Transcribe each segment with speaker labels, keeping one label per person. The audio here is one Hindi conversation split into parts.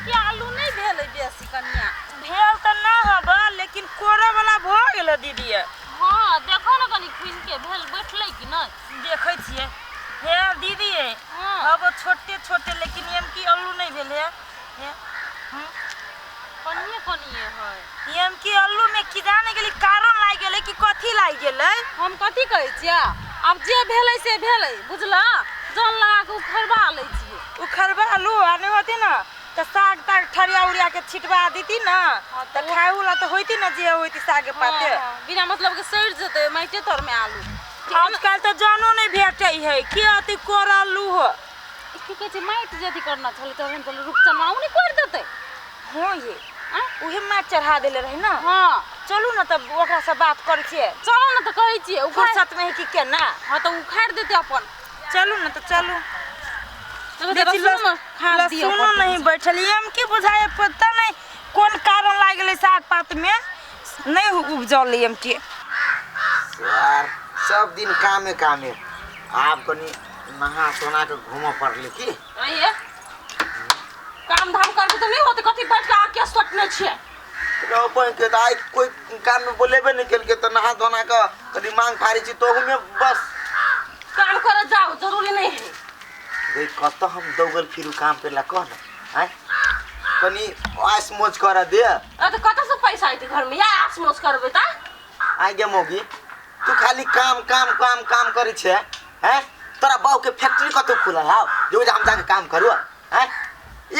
Speaker 1: के आलू नहीं भेल बेसी कनिया
Speaker 2: भेल त ना हबा लेकिन कोरा वाला भ गेल दीदी।
Speaker 1: हां देखो ना कनी खुइन के भेल बैठले कि नहीं
Speaker 2: देखै छियै हे दीदी। अब छोटे छोटे लेकिन एम की आलू नहीं भेल है।
Speaker 1: कनिए कनिए है
Speaker 2: एम की आलू में की जाने गेली कारण लाग गेलै कि कथि लाग गेलै
Speaker 1: हम कथि कहै छियै अब जे भेलै से भेलै बुझला जन लगा के उखरबा लै छियै
Speaker 2: उखरबा आलू आने होती ना त साग ताग ठरिया उड़िया के छिटवा देती ना त खाए वाला त होती ना जे होती साग पाते
Speaker 1: बिना मतलब के सड़ जते माइटे तर में आलू
Speaker 2: आजकल तो जानो नहीं भेटै है कि अति कोरा आलू हो
Speaker 1: की कहै छै माइट जति करना छले त हम तो रुक चना उनी कर देतै
Speaker 2: हां ये उहे माइट चढ़ा देले रही ना।
Speaker 1: हां
Speaker 2: चलू ना तब ओकरा से बात करै छियै।
Speaker 1: चलो ना त कहै छियै
Speaker 2: फुर्सत में है कि केना।
Speaker 1: हां त उखाड़ देते अपन
Speaker 2: चलू ना त चलू
Speaker 1: खा दियो
Speaker 2: सुनो नहीं बैठली हम की बुझाए पता नहीं कौन कारण लाग गेलै साग पात में नहीं उपजल हम के
Speaker 3: यार सब दिन कामे कामे आप कनी नहा सोना के घूम पड़ले की
Speaker 1: आइए काम धाम करके तो नहीं होते कथि बैठ के आके सटने छिए
Speaker 3: रो पय के आई कोई काम में बोलेबे नहीं केल के त नहा धोना का कदी मांग फारी छी तो में बस
Speaker 1: काम करे जाओ जरूरी नहीं है
Speaker 3: रे कत हम दौगल फिरू काम पेला कौन है कनी आस मोज करा दे
Speaker 1: अ त कत से पैसा आइते घर में या आस मोज करबे त
Speaker 3: आई गे मोगी तू खाली काम काम काम काम करी छे हैं तोरा बाऊ के फैक्ट्री कतो खुलल हाउ जो हम जाके काम करू हैं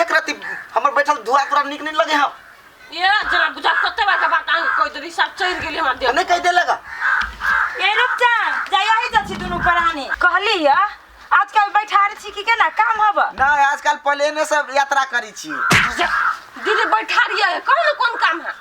Speaker 3: एक राती हमर बैठल धुआ तोरा निक नहीं लगे हम
Speaker 1: ये जरा बुझा कते बार का बात आंग कोई तो रिसार्च चढ़ गेली हमर दे
Speaker 3: नहीं कह दे लगा
Speaker 2: ए रुक जा जाया ही जाछि दुनु परानी कहली या आजकल बैठार छी कि केना काम हब
Speaker 3: ना आजकल प्लेन से यात्रा करी छी
Speaker 1: दीदी बैठा रिया है कौन काम है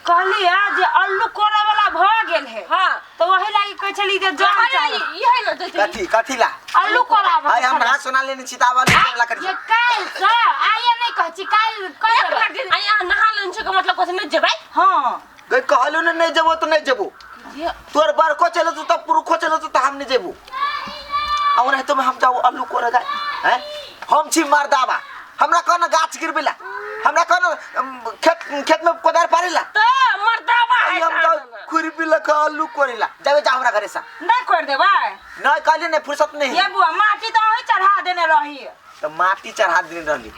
Speaker 2: कहली या जे आलू कोरा वाला भ गेल है।
Speaker 1: हां
Speaker 2: तो वही लागी कह चली जे जान चाहिए
Speaker 1: ये है ना जति
Speaker 3: कथि ला
Speaker 2: आलू कोरा
Speaker 3: आई हम ना सुना लेनी चितावा ला करी
Speaker 2: ये काल से आइए नहीं कह छी काल कर
Speaker 1: आया नहा लेन छ का मतलब कथि नहीं जेबै
Speaker 2: हां
Speaker 3: गई कहलु न नहीं जबो तो नहीं जबो तोर बार को चलो तो पुरु को चलो तो हम नहीं जेबू और तो हम जाओ आलू कोरा जाए हैं हम छी मार दावा हमरा कोन गाछ गिरबेला हमरा कोन खेत में कोदार पारेला
Speaker 1: त मर्दावा है
Speaker 3: हम जाओ खुरपी लखा आलू कोरेला जावे जा हमरा घरे सा
Speaker 2: नहीं कर देबा
Speaker 3: नहीं कहली नहीं फुर्सत नहीं
Speaker 2: ये बुआ माटी तो वही चढ़ा देने रही
Speaker 3: तो माटी चढ़ा देने रहली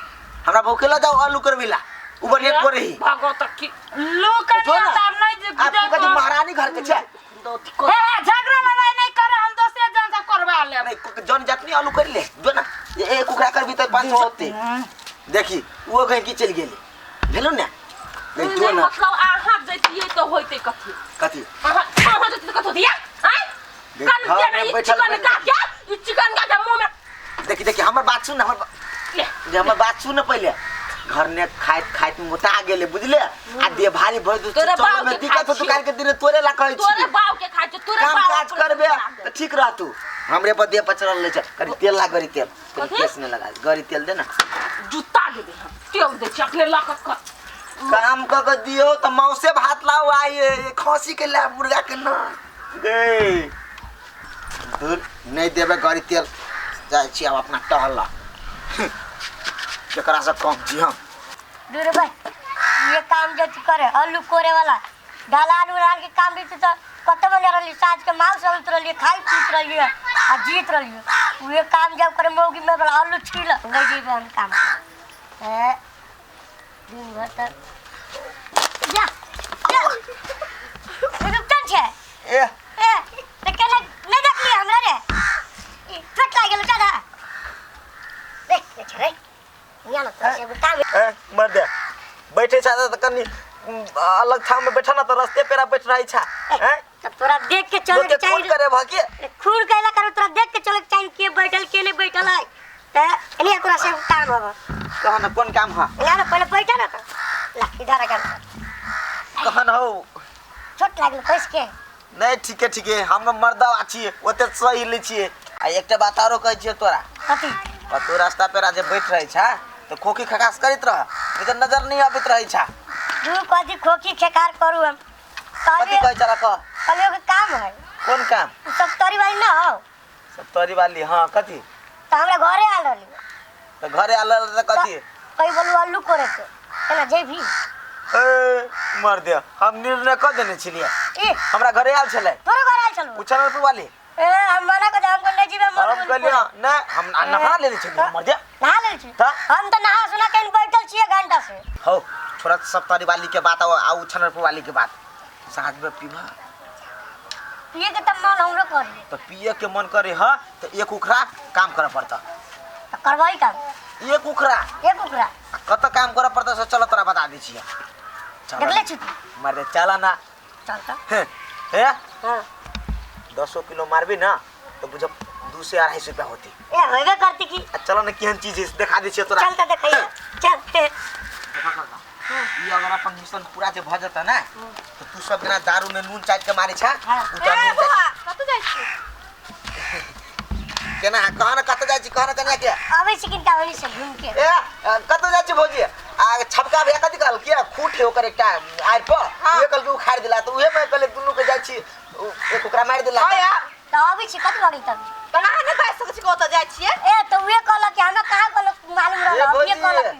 Speaker 3: हमरा भौकेला जाओ आलू करबेला ऊपर एक को रही
Speaker 1: भागो तक की
Speaker 2: लोग का तब नहीं
Speaker 3: आप कदी महारानी घर के छे
Speaker 2: ए झगड़ा लड़ाई नहीं करे हम दूसरे जन से करवा ले
Speaker 3: नहीं जन जतनी आलू कर ले जो ना ये एक कुकरा कर भी तो 500 होते देखी वो कहीं की चल गेली भेलो ना नहीं जो ना
Speaker 1: मतलब आहा जतिए तो होइते कथि
Speaker 3: कथि
Speaker 1: आहा जति कथि दिया हैं कान में चिकन का क्या ई चिकन का मुंह में
Speaker 3: देखी देखी हमर बात सुन हमर बात सुन पहले घर ने खाइत खाइत मोटा गेले बुझले आ दे भारी भर दू चलो में दिक्कत हो तो काल के दिन तोरे ला कहै छी
Speaker 1: तोरे बाव के खाइ छ तोरे
Speaker 3: काम काज करबे तो ठीक रह तू हमरे पर दे पचरल ले छ करी तेल ला गरी तेल केस में लगा गरी तेल दे ना
Speaker 1: जूता दे दे तेल दे चकले ला कर
Speaker 3: काम क के दियो त मौसे भात लाओ आए खसी के ला मुर्गा के ना गई दूर नहीं देबे गरी तेल जाय छी अब अपना टहला केकरा से कम जी हम
Speaker 4: दूर भाई ये काम जो तू करे आलू कोरे वाला डाल के काम भी तो कत बने रहली साज के मांस उतर रहली खाई पीत रहली आ जीत रहली ये काम जब करे मौगी में वाला आलू छील गई जी हम काम ए दिन भर तक जा रुक छे
Speaker 3: ए
Speaker 4: तो केले नहीं देखली हमरा रे फट लाग गेल दादा देख रे या ना तो काम
Speaker 3: मर दे बैठे छा त कनी अलग ठाम में बैठा ना तो रास्ते पेरा बैठ रही छा हैं
Speaker 4: तब तोरा देख के चल के
Speaker 3: चाहिए करे भागे
Speaker 4: खूर कहला कर तोरा देख के चल के चाहिए के बैठल के नहीं बैठल है त एलिया तोरा से काम होबा
Speaker 3: कहां ना कौन काम है
Speaker 4: यार पहले बैठा ना ला इधर कर
Speaker 3: कहां हो
Speaker 4: छोट लागल पैस के
Speaker 3: नहीं ठीक है हम मर्दा छी ओते सही ले छी आ एकटा बात आरो कहै छी तोरा
Speaker 4: कथि
Speaker 3: तो रास्ता पे राजे बैठ रही छा तो खोखी खकास करित रह इधर नजर नहीं आबित रही छा
Speaker 4: तू कथि खोखी खेकार करू हम
Speaker 3: कथि कह चला क
Speaker 4: कलियो के काम है
Speaker 3: कौन काम
Speaker 4: सब तोरी वाली ना हो
Speaker 3: सब तोरी वाली हां कथि
Speaker 4: तो हमरा घरे आल रहली
Speaker 3: तो घरे आल त कथि
Speaker 4: कई बोलू आलू करे के केना जेबी
Speaker 3: ए मर दे हम निर्णय कर देने छिलिए
Speaker 4: ए
Speaker 3: हमरा घरे आल छले
Speaker 4: तोरे घर आइल चलू
Speaker 3: पूछन रुपए वाली
Speaker 4: ए हम मना कर हम नहीं जीवे
Speaker 3: हम कहलिए ना हम नहा ले छिलिए मर दे
Speaker 4: नहा ले छी
Speaker 3: ता?
Speaker 4: हम तो नहा सुना के बैठल छिए घंटा से
Speaker 3: हो थोड़ा सब तारी वाली के बात आउ छन रुपए वाली के बात साथ में पीवा
Speaker 4: पिए के त मन हमरो करे
Speaker 3: तो पिए के मन करे ह तो एक उखरा काम करे पड़ता
Speaker 4: त करवाई काम
Speaker 3: एक उखरा कत काम करे पड़ता से चलो तोरा बता दी छिए
Speaker 4: देखले छी
Speaker 3: मार दे चला ना
Speaker 4: चल त
Speaker 3: हे
Speaker 4: हां
Speaker 3: 200 किलो मारबी ना तो बुझ 2 से 250 रुपया होती
Speaker 4: ए होबे करती की
Speaker 3: चलो ना केहन चीज है दिखा दी छिए तोरा
Speaker 4: चल त देखैया चल
Speaker 3: ये अगर अपन मिशन पूरा जे भ जता ना तो तू सब बिना दारू में नून चाट के मारी छा उतर नून
Speaker 2: कत जाय छी
Speaker 3: केना कहना कत जाय छी कहना कन्या के
Speaker 4: आवे छी किनका वाली से घूम के
Speaker 3: ए कत जाय छी भौजी आ छपका भे कथि कहल के खूट है ओकर एकटा आइ पर ये कल के उखाड़ दिला तो उहे में कहले दुनु के जाय छी एक ओकरा मार दिला
Speaker 2: हां यार
Speaker 4: त आवे छी कत लगी तब
Speaker 2: तना ने कह सकै छी कत जाय छिए
Speaker 4: ए तो वे कहला कि हमरा कहां कहला मालूम रहला ये कहला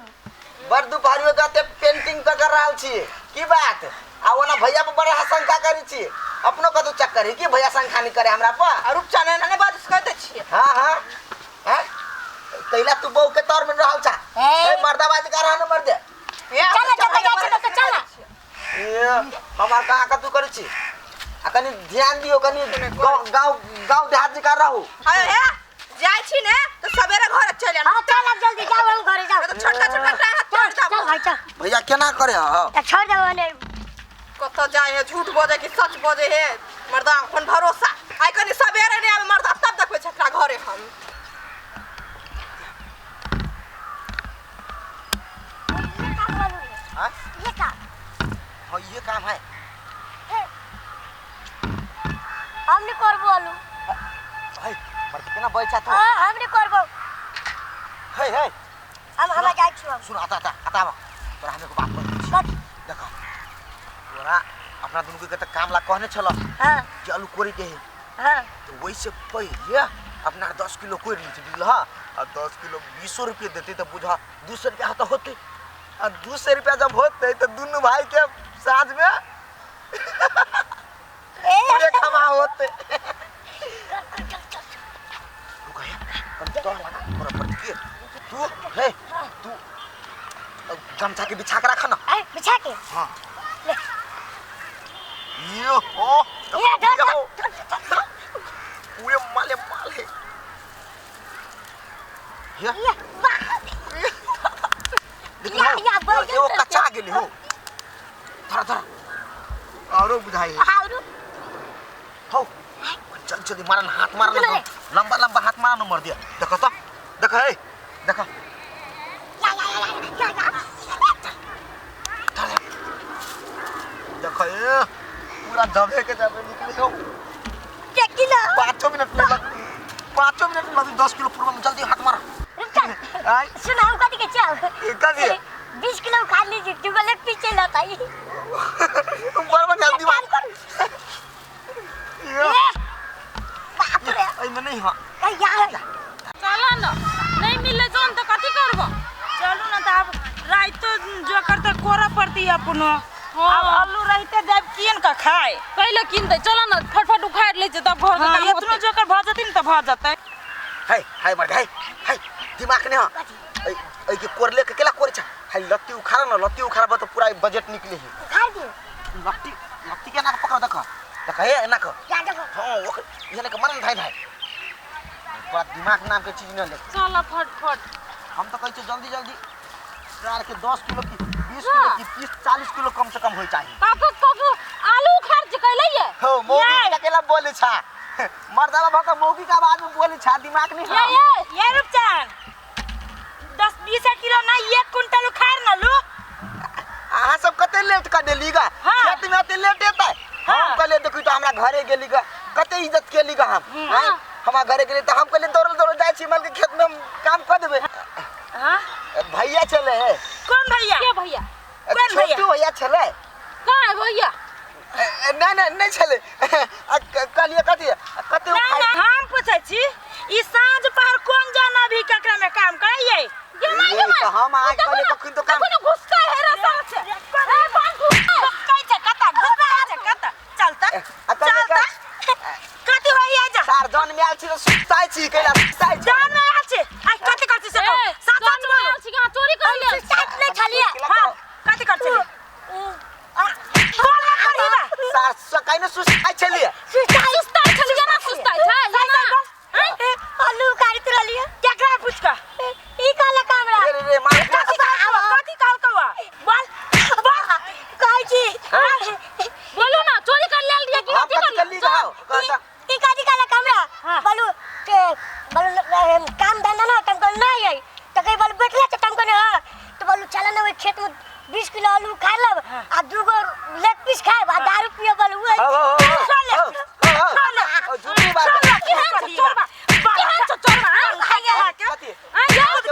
Speaker 3: बड़ दुपहरियो जाते पेंटिंग कर रहल छी की बात आ ओना भैया पर बड़ा शंका करी छी अपनो कतो चक्कर है कि भैया शंका नहीं करे हमरा पर
Speaker 2: रूप चाने ने बात कहते छिए
Speaker 3: हां हां हैं कैला तू बहू के तौर में रहल छा ए मर्दाबाजी कर रहन मर दे
Speaker 4: चल तो चल
Speaker 3: ए हमार कहां का तू करी छी आ कनी ध्यान दियो कनी गांव देहात जी कर रहू
Speaker 2: हां हे जाय छी ने तो सवेरे घर चल
Speaker 4: हां चल अब जल्दी जाओ हम घरे जाओ
Speaker 2: तो छोटा छोटा
Speaker 4: चल भाई चल
Speaker 3: भैया केना करे ह
Speaker 4: छोड़ जाओ ने
Speaker 2: कत जाय है झूठ बोले कि सच बोले है मर्दा अपन भरोसा आई कनी सवेरे ने आवे मर्दा तब देखबै छकरा घरे हम
Speaker 3: हां
Speaker 4: ये का
Speaker 3: हां ये काम है
Speaker 4: हमने करबो आलू
Speaker 3: है मर केना बैठा तू
Speaker 4: हां हमने करबो
Speaker 3: हे
Speaker 4: हम जाय छु
Speaker 3: सुन आता तोरा हमें को बात कर देखा तोरा अपना दुनु के त काम ला कहने छल
Speaker 4: हां
Speaker 3: कि आलू कोरी के है
Speaker 4: हां
Speaker 3: तो वैसे पहले अपना 10 किलो कोरी नहीं दिल हां और 10 किलो 20 रुपए देते तो बुझा 200 रुपया तो होते और 200 रुपया जब होते तो दोनों भाई के साथ में पूरे कमा होते तू कहे कम तो मोरा पर के तू हे तू गमछा के बिछा के रख ना
Speaker 4: ए बिछा के
Speaker 3: हां
Speaker 4: ले
Speaker 3: यो ओ
Speaker 4: ये धर
Speaker 3: पूरे माले
Speaker 4: ये वाह या
Speaker 3: लेकिन वो कच्चा गेली हो थरा औरो बुझाई
Speaker 4: आउरू
Speaker 3: हो जल्दी मारन हाथ मारन लंबा हाथ मारन मर दिया देखो तो देखो हे देखो देखो ये पूरा दबे के जाबे निकली हो
Speaker 4: किलो
Speaker 3: 5 मिनट लगी 10 किलो पूरा में जल्दी हाथ मार आई
Speaker 4: सुन हम कथि के चल
Speaker 3: कथि
Speaker 4: 20 किलो खा लीजिए तू बोले पीछे लताई
Speaker 3: बराबर जल्दी मार
Speaker 4: ये बाप रे
Speaker 3: आई में नहीं हां
Speaker 4: यार
Speaker 2: चला ना नहीं मिले जोन तो कथि करबो चलू ना त अब रात तो जो करते कोरा पड़ती अपनो अब आलू रहते जब किन का खाए पहले किन दे चला ना फटफट उखाड़ ले तब घर में काम इतना जोकर भ जतिन त भ जतै
Speaker 3: हाय मर हाय दिमाग ने हां ए के कोरले के केला कोर छ हाय लत्ती उखाड़ न लत्ती उखाड़ब तो पूरा बजट निकले है
Speaker 4: खा दे
Speaker 3: लत्ती के ना पकड़ देख हे ना को
Speaker 4: या देखो
Speaker 3: हां वो ये के मन भाई पूरा दिमाग नाम के चीज न ले
Speaker 2: चला फटफट
Speaker 3: हम तो कहै छ जल्दी कार के 10 किलो की 20 किलो की 30 40 किलो कम से कम होई चाहिए
Speaker 2: काकू आलू खर्च कैले ये
Speaker 3: हो मौगी अकेला बोले छा मर्दावा भका मौगी का आवाज में बोले छा दिमाग नहीं हां
Speaker 2: ये रुपचान 10-20 किलो ना 1 क्विंटल उखाड़ ना लो
Speaker 3: आहा सब कते लेट कर देलीगा खेत में अते लेट एता हम कहले देखि तो हमरा घरे गेलीगा कते इज्जत केलीगा हम हैं हमरा घरे गेली त हम कहले दौड़ जाय छी मल के खेत में काम कर देबे
Speaker 2: हां
Speaker 3: भैया चले है
Speaker 2: कौन भैया के भैया
Speaker 3: कौन भैया चले
Speaker 2: का भैया
Speaker 3: नहीं चले कहलिए कते
Speaker 2: हम पूछै छी ई साँझ पर कौन जाना भी ककरा में काम करैयै
Speaker 3: ये तो हम आज कल कखन तो काम
Speaker 2: कोनो घुसका है रे साथ से ए बांध घुसका छै कता घुसका छै कता चलता चलता कति होई आजा
Speaker 3: सार जन में आल छी तो सुताई छी कैला सुताई छी
Speaker 2: जान में आल छै आ कति करछि से साथ साथ बोल छी कि चोरी कर ले
Speaker 4: साथ ले छलिए
Speaker 2: हां कति करछि बोल करीबा
Speaker 3: सार सकाई न सुताई छलिए
Speaker 2: सुस्ताई छलिए ना सुस्ताई छै
Speaker 4: आलू काट रहलिए
Speaker 2: केकरा पूछ का
Speaker 4: ई काला कामरा
Speaker 3: रे मार
Speaker 2: कति काल कवा बोल
Speaker 4: कहै छी
Speaker 2: बोलो ना चोरी कर ले लिया कि
Speaker 3: आप कर ली जाओ कहता
Speaker 4: ई काला कामरा बोलू के बोलू काम धंधा ना तुमको नहीं है तो कहीं बोलू बैठला तो तुमको ना तो बोलू चला ना खेत में 20 किलो आलू खा लब आ दूगो लेग पीस खाए आ दारू पियो बोलू
Speaker 3: झूठी बात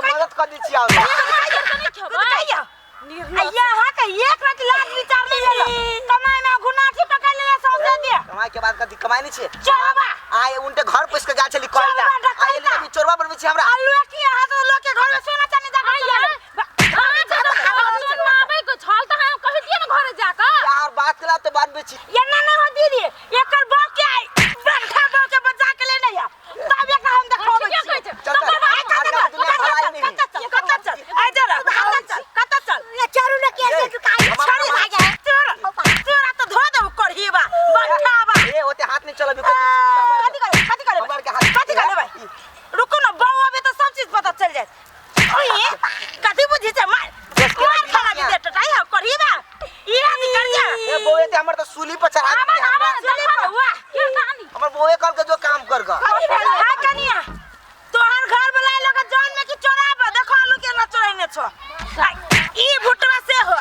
Speaker 3: मदद कर दी छी आओ
Speaker 2: कमाई में गुनाठी पकड़ ले सौदे दे
Speaker 3: कमाई के बाद कथी कमाई नहीं छे
Speaker 2: चोरबा
Speaker 3: आए उनके घर पैस के जा छली कहला आए ले भी चोरबा बनबे छी हमरा
Speaker 2: आलू की हाथ लोग के घर में सोना चांदी को छल तो हम कह दिए ना घरे जाकर
Speaker 3: यार बात कला तो बात बेची
Speaker 2: ये ना हो दीदी एकर बाप के बैठा बाप के बचा के ले नहीं तब ये हम देखो
Speaker 3: चल दुनिया भलाई नहीं
Speaker 2: कत्ता चल आ जरा कत्ता चल
Speaker 4: ये चारू ने कैसे तू काई
Speaker 2: छोड़ी भागे चोरा तो धो दे करहीबा बैठाबा
Speaker 3: ए ओते हाथ नहीं चलबी
Speaker 2: कथी करे
Speaker 3: हमार के हाथ
Speaker 2: कथी करे भाई रुको ना बाऊ अबे तो सब चीज पता चल जाए ओए कथी बुझी छै मार खाना के दे टटाई हो करहीबा ई आदमी कर जा
Speaker 3: ए बोए ते हमर तो सूली पर चढ़ा दी हमरा
Speaker 2: हुआ क्या कहानी
Speaker 3: हमर बोए कल के जो काम कर ग
Speaker 2: हां कनिया तोहर घर बुलाए लोग जान में कि चोराबा देखो आलू के ना चोराइने छ ई भुटवा से हो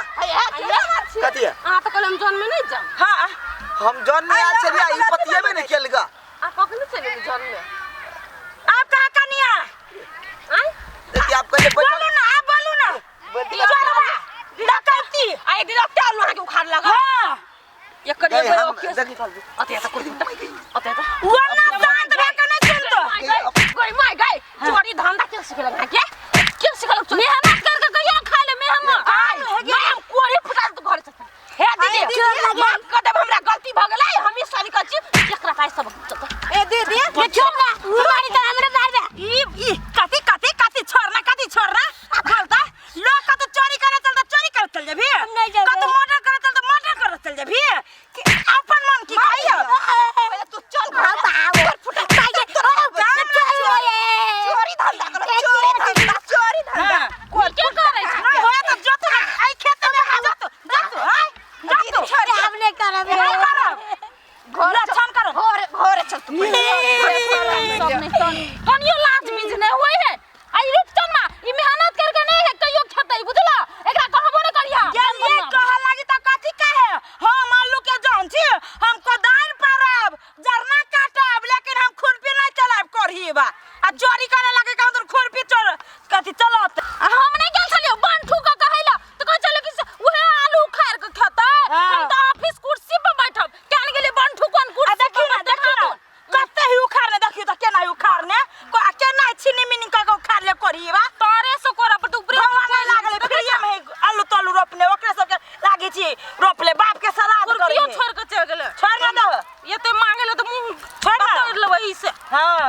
Speaker 3: कथी है
Speaker 2: आ तो कल हम जान में नहीं जा हां
Speaker 3: हम जन में आल छलिया ई पतिये में नहीं खेल ग
Speaker 2: आ कखन चले जान में आप कहां कनिया हैं
Speaker 3: देखिए आप कहले
Speaker 2: बोलू ना आप बोलू ना चोरबा डकैती आ एक डॉक्टर आलू के उखाड़ लगा हां एक कर
Speaker 3: हम
Speaker 2: देखी अते ऐसा कर